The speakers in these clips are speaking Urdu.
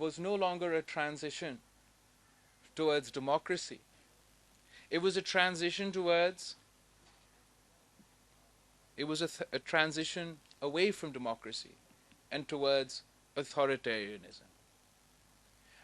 was no longer a transition towards democracy. It was a transition a transition away from democracy and towards authoritarianism.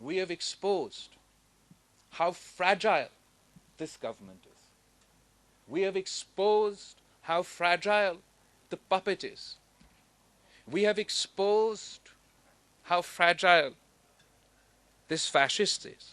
we have exposed how fragile this government is. We have exposed how fragile the puppet is. We have exposed how fragile this fascist is.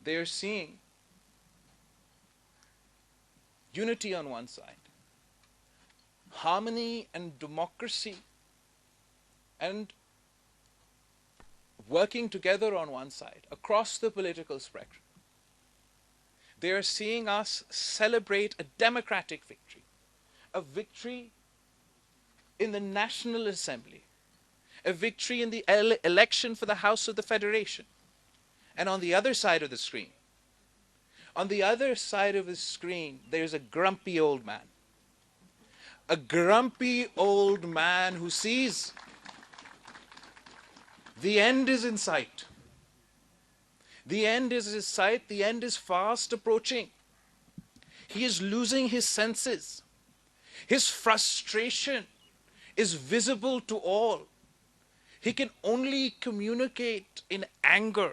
They are seeing unity on one side, harmony and democracy and working together on one side across the political spectrum. They are seeing us celebrate a democratic victory, a victory in the National Assembly, a victory in the election for the House of the Federation. And on the other side of the screen, there's a grumpy old man. A grumpy old man who sees the end is in sight. The end is in sight. The end is fast approaching. He is losing his senses. His frustration is visible to all. He can only communicate in anger.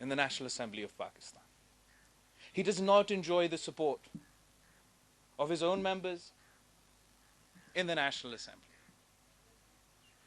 in the National Assembly of Pakistan. He does not enjoy the support of his own members in the National Assembly.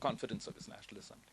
confidence of his National Assembly.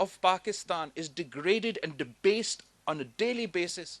of Pakistan is degraded and debased on a daily basis,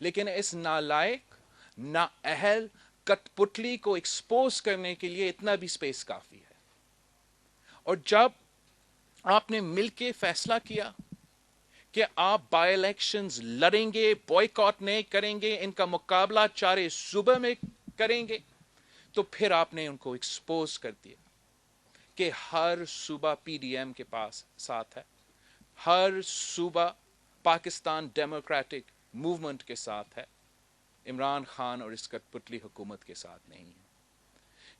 لیکن اس نالائق نااہل کٹپٹلی کو ایکسپوز کرنے کے لیے اتنا بھی سپیس کافی ہے. اور جب آپ نے مل کے فیصلہ کیا کہ آپ بائی الیکشنز لڑیں گے, بوائیکاٹ نہیں کریں گے, ان کا مقابلہ چارے صوبے میں کریں گے, تو پھر آپ نے ان کو ایکسپوز کر دیا کہ ہر صوبہ پی ڈی ایم کے پاس ساتھ ہے, ہر صوبہ پاکستان ڈیموکریٹک موومنٹ کے ساتھ ہے, عمران خان اور اس کٹپٹلی حکومت کے ساتھ نہیں ہے.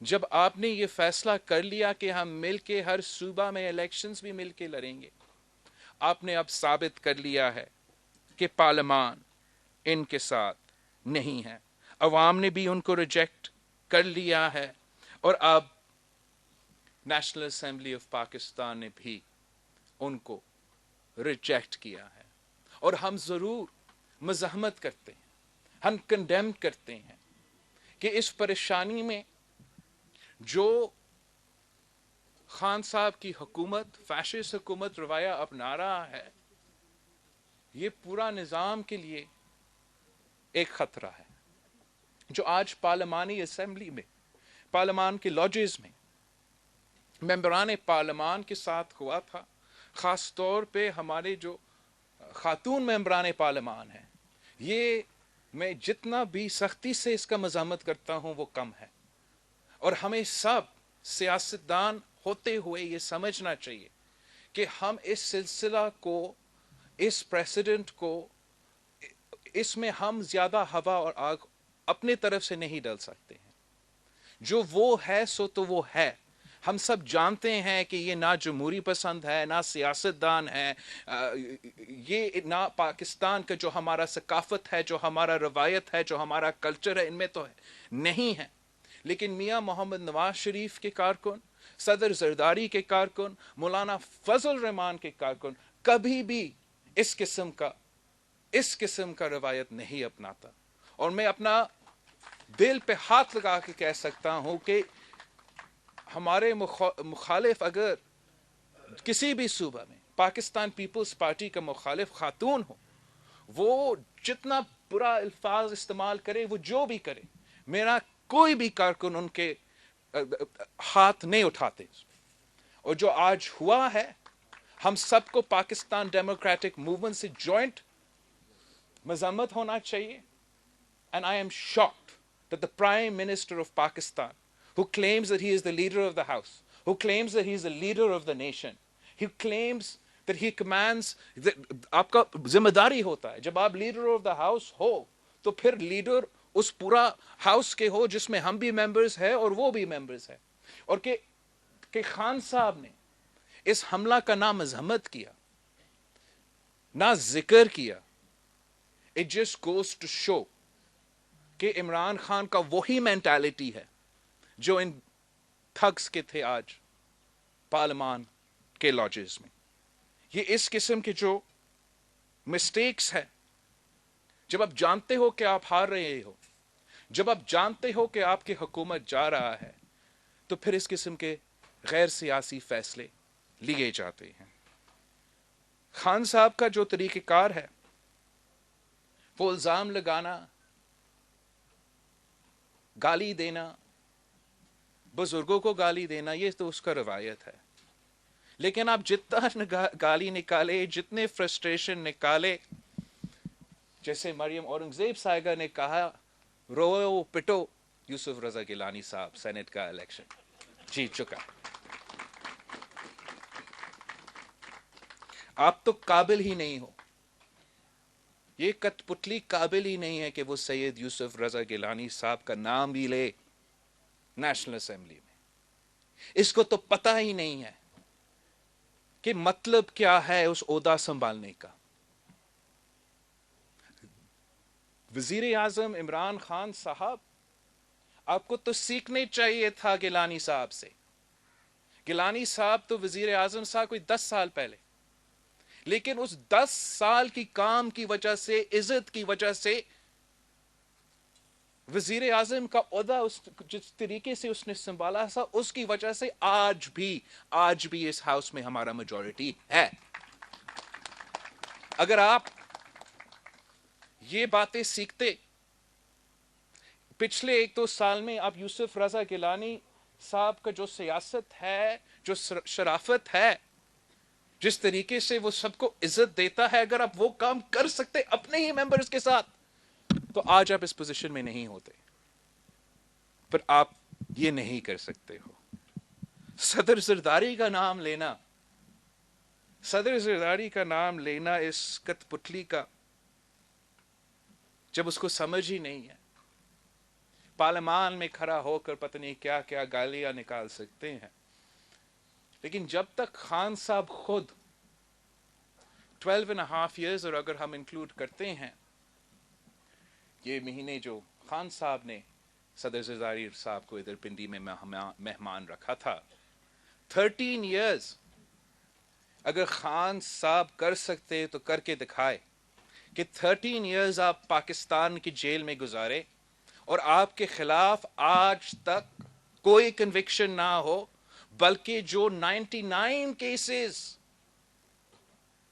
جب آپ نے یہ فیصلہ کر لیا کہ ہم مل کے ہر صوبہ میں الیکشنز بھی مل کے لڑیں گے, آپ نے اب ثابت کر لیا ہے کہ پارلیمان ان کے ساتھ نہیں ہے, عوام نے بھی ان کو ریجیکٹ کر لیا ہے, اور اب نیشنل اسمبلی آف پاکستان نے بھی ان کو ریجیکٹ کیا ہے. اور ہم ضرور مزاحمت کرتے ہیں, ہم کنڈیم کرتے ہیں کہ اس پریشانی میں جو خان صاحب کی حکومت, فیشسٹ حکومت رویہ اپنا رہا ہے, یہ پورا نظام کے لیے ایک خطرہ ہے. جو آج پارلیمانی اسمبلی میں, پارلیمان کے لاجز میں ممبران پارلیمان کے ساتھ ہوا تھا, خاص طور پہ ہمارے جو خاتون ممبران پارلیمان ہیں, یہ میں جتنا بھی سختی سے اس کا مزاحمت کرتا ہوں وہ کم ہے. اور ہمیں سب سیاستدان ہوتے ہوئے یہ سمجھنا چاہیے کہ ہم اس سلسلہ کو, اس پریسیڈنٹ کو, اس میں ہم زیادہ ہوا اور آگ اپنے طرف سے نہیں ڈال سکتے ہیں. جو وہ ہے سو تو وہ ہے. ہم سب جانتے ہیں کہ یہ نہ جمہوری پسند ہے, نہ سیاستدان ہے, یہ نہ پاکستان کا جو ہمارا ثقافت ہے, جو ہمارا روایت ہے, جو ہمارا کلچر ہے, ان میں تو نہیں ہے. لیکن میاں محمد نواز شریف کے کارکن, صدر زرداری کے کارکن, مولانا فضل الرحمان کے کارکن کبھی بھی اس قسم کا روایت نہیں اپناتا. اور میں اپنا دل پہ ہاتھ لگا کے کہہ سکتا ہوں کہ ہمارے مخالف اگر کسی بھی صوبہ میں پاکستان پیپلز پارٹی کا مخالف خاتون ہو, وہ جتنا برا الفاظ استعمال کرے, وہ جو بھی کرے, میرا کوئی بھی کارکن ان کے ہاتھ نہیں اٹھاتے. اور جو آج ہوا ہے, ہم سب کو پاکستان ڈیموکریٹک موومنٹ سے جوائنٹ مذمت ہونا چاہیے. And I am shocked that the Prime Minister of Pakistan, who claims that he is the leader of the house, who claims that he is the leader of the nation, he claims that he commands, آپ کا ذمہ داری ہوتا ہے, جب آپ لیڈر آف دا ہاؤس ہو تو پھر لیڈر اس پورا ہاؤس کے ہو جس میں ہم بھی ممبرز ہیں اور وہ بھی ممبرز ہیں. اور کہ خان صاحب نے اس حملہ کا نہ مذمت کیا, نہ ذکر کیا, it just goes to show کہ عمران خان کا وہی مینٹالٹی ہے جو ان تھگس کے تھے آج پارلیمان کے لاجز میں. یہ اس قسم کے جو مسٹیکس ہے, جب آپ جانتے ہو کہ آپ ہار رہے ہو, جب آپ جانتے ہو کہ آپ کی حکومت جا رہا ہے, تو پھر اس قسم کے غیر سیاسی فیصلے لیے جاتے ہیں. خان صاحب کا جو طریقہ کار ہے, وہ الزام لگانا, گالی دینا, بزرگوں کو گالی دینا, یہ تو اس کا روایت ہے. لیکن آپ جتنا گالی نکالے, جتنے فرسٹریشن نکالے, جیسے مریم اورنگزیب صاحبہ نے کہا, رو پٹو, یوسف رضا گیلانی صاحب سینٹ کا الیکشن جیت چکا. آپ تو قابل ہی نہیں ہو, یہ کٹپٹلی قابل ہی نہیں ہے کہ وہ سید یوسف رضا گیلانی صاحب کا نام بھی لے نیشنل اسمبلی میں. اس کو تو پتہ ہی نہیں ہے کہ مطلب کیا ہے اس عہدہ سنبھالنے کا. وزیر اعظم عمران خان صاحب, آپ کو تو سیکھنے چاہیے تھا گیلانی صاحب سے. گیلانی صاحب تو وزیر اعظم صاحب کوئی 10 سال پہلے, لیکن اس 10 سال کی کام کی وجہ سے, عزت کی وجہ سے, وزیر اعظم کا عہدہ جس طریقے سے اس نے سنبھالا تھا, اس کی وجہ سے آج بھی اس ہاؤس میں ہمارا میجورٹی ہے. اگر آپ یہ باتیں سیکھتے. پچھلے 1-2 سال میں آپ یوسف رضا گیلانی صاحب کا جو سیاست ہے، جو شرافت ہے، جس طریقے سے وہ سب کو عزت دیتا ہے، اگر آپ وہ کام کر سکتے اپنے ہی ممبرز کے ساتھ تو آج آپ اس پوزیشن میں نہیں ہوتے. پر آپ یہ نہیں کر سکتے ہو. صدر زرداری کا نام لینا، صدر زرداری کا نام لینا اس کت پتلی کا، جب اس کو سمجھ ہی نہیں ہے، پارلیمان میں کھڑا ہو کر پتہ نہیں کیا کیا گالیاں نکال سکتے ہیں، لیکن جب تک خان صاحب خود 12.5 years، اور اگر ہم انکلوڈ کرتے ہیں یہ مہینے جو خان صاحب نے صدر زرداری صاحب کو ادھر پنڈی میں مہمان رکھا تھا، 13 years اگر خان صاحب کر سکتے تو کر کے دکھائے کہ 13 years آپ پاکستان کی جیل میں گزارے اور آپ کے خلاف آج تک کوئی کنوکشن نہ ہو، بلکہ جو 99 کیسز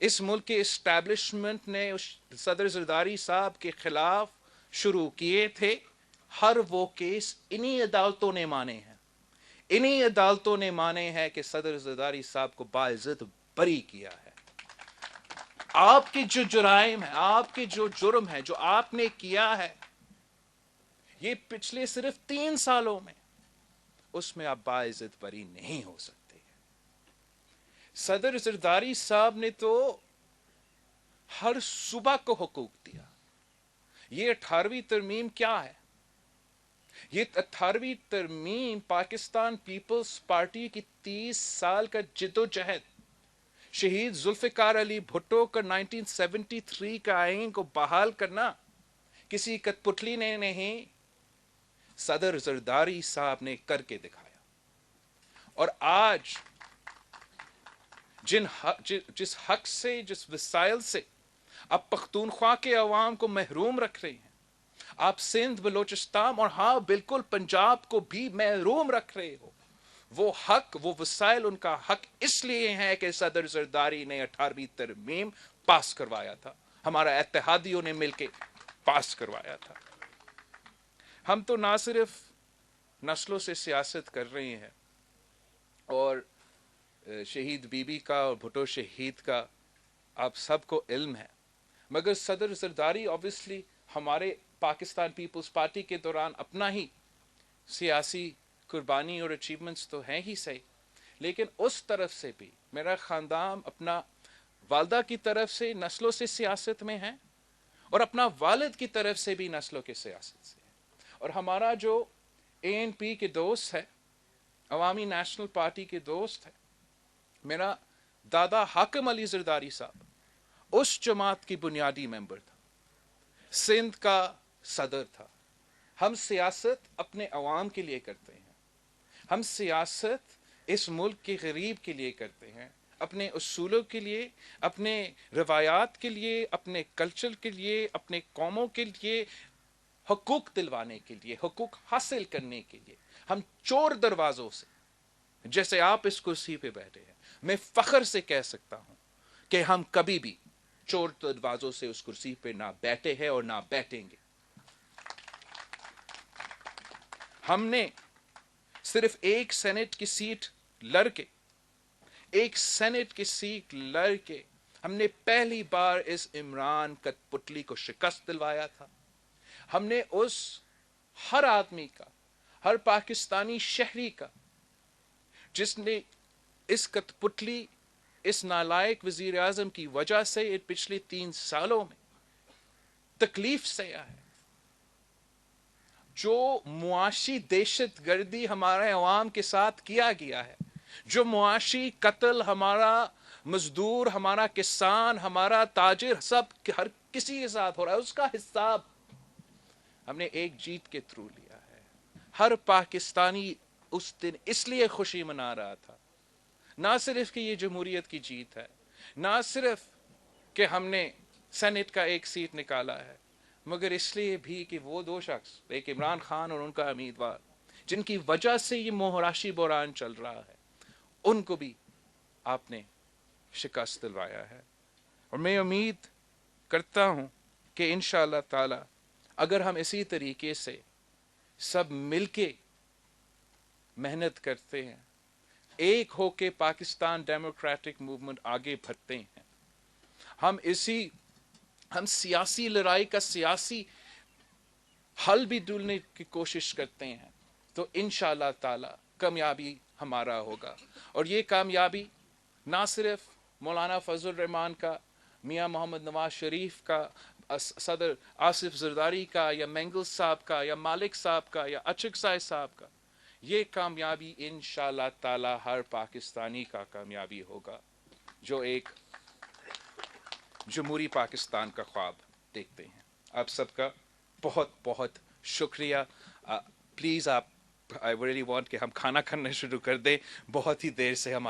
اس ملک کے اسٹیبلشمنٹ نے صدر زرداری صاحب کے خلاف شروع کیے تھے، ہر وہ کیس انہی عدالتوں نے مانے ہیں. انہی عدالتوں نے مانے ہیں کہ صدر زرداری صاحب کو باعزت بری کیا ہے. آپ کے جو جرائم ہیں، آپ کے جو جرم ہے، جو آپ نے کیا ہے، یہ پچھلے صرف 3 سالوں میں، اس میں آپ باعزت بری نہیں ہو سکتے. صدر زرداری صاحب نے تو ہر صوبہ کو حقوق دیا. یہ 18ویں ترمیم کیا ہے؟ یہ 18ویں ترمیم پاکستان پیپلز پارٹی کی 30 سال کا جد و جہد، شہید ذوالفقار علی بھٹو کا 1973 کا آئین کو بحال کرنا کسی کٹ پتلی نے نہیں، صدر زرداری صاحب نے کر کے دکھایا. اور آج جس حق سے، جس وسائل سے آپ پختونخوا کے عوام کو محروم رکھ رہے ہیں، آپ سندھ، بلوچستان اور ہاں بالکل پنجاب کو بھی محروم رکھ رہے ہو، وہ حق، وہ وسائل ان کا حق اس لیے ہے کہ صدر زرداری نے 18ویں ترمیم پاس کروایا تھا، ہمارا اتحادیوں نے مل کے پاس کروایا تھا. ہم تو نہ صرف نسلوں سے سیاست کر رہے ہیں، اور شہید بی بی کا اور بھٹو شہید کا آپ سب کو علم ہے، مگر صدر زرداری obviously ہمارے پاکستان پیپلز پارٹی کے دوران اپنا ہی سیاسی قربانی اور اچیومنٹس تو ہیں ہی صحیح، لیکن اس طرف سے بھی میرا خاندان اپنا والدہ کی طرف سے نسلوں سے سیاست میں ہے، اور اپنا والد کی طرف سے بھی نسلوں کے سیاست سے ہے. اور ہمارا جو ANP کے دوست ہے، عوامی نیشنل پارٹی کے دوست ہے، میرا دادا حاکم علی زرداری صاحب اس جماعت کی بنیادی ممبر تھا، سندھ کا صدر تھا. ہم سیاست اپنے عوام کے لیے کرتے ہیں، ہم سیاست اس ملک کے غریب کے لیے کرتے ہیں، اپنے اصولوں کے لیے، اپنے روایات کے لیے، اپنے کلچر کے لیے، اپنے قوموں کے لیے، حقوق دلوانے کے لیے، حقوق حاصل کرنے کے لیے. ہم چور دروازوں سے، جیسے آپ اس کرسی پہ بیٹھے ہیں، میں فخر سے کہہ سکتا ہوں کہ ہم کبھی بھی چور دروازوں سے اس کرسی پہ نہ بیٹھے ہیں اور نہ بیٹھیں گے. ہم نے صرف ایک سینٹ کی سیٹ لڑ کے ہم نے پہلی بار اس عمران کٹ پتلی کو شکست دلوایا تھا. ہم نے اس ہر آدمی کا، ہر پاکستانی شہری کا، جس نے اس کٹ پتلی، اس نالائق وزیر اعظم کی وجہ سے پچھلے 3 سالوں میں تکلیف سہا ہے، جو معاشی دہشت گردی ہمارے عوام کے ساتھ کیا گیا ہے، جو معاشی قتل ہمارا مزدور، ہمارا کسان، ہمارا تاجر، سب ہر کسی کے ساتھ ہو رہا ہے، اس کا حساب ہم نے ایک جیت کے تھرو لیا ہے. ہر پاکستانی اس دن اس لیے خوشی منا رہا تھا، نہ صرف کہ یہ جمہوریت کی جیت ہے، نہ صرف کہ ہم نے سینٹ کا ایک سیٹ نکالا ہے، مگر اس لیے بھی کہ وہ 2 شخص، ایک عمران خان اور ان کا امیدوار، جن کی وجہ سے یہ مہراشی بحران چل رہا ہے، ان کو بھی آپ نے شکست دلوایا ہے. اور میں امید کرتا ہوں کہ انشاءاللہ تعالی اگر ہم اسی طریقے سے سب مل کے محنت کرتے ہیں، ایک ہو کے پاکستان ڈیموکریٹک موومنٹ آگے بڑھتے ہیں، ہم سیاسی لڑائی کا سیاسی حل بھی ڈھونڈنے کی کوشش کرتے ہیں، تو انشاءاللہ تعالی کامیابی ہمارا ہوگا. اور یہ کامیابی نہ صرف مولانا فضل الرحمان کا، میاں محمد نواز شریف کا، صدر آصف زرداری کا، یا مینگل صاحب کا، یا مالک صاحب کا، یا اچکزئی صاحب کا، یہ کامیابی انشاءاللہ تعالی ہر پاکستانی کا کامیابی ہوگا جو ایک جمہوری پاکستان کا خواب دیکھتے ہیں. آپ سب کا بہت بہت شکریہ. پلیز آپ آئی ریئلی وانٹ کہ ہم کھانا کھانا شروع کر دیں، بہت ہی دیر سے ہم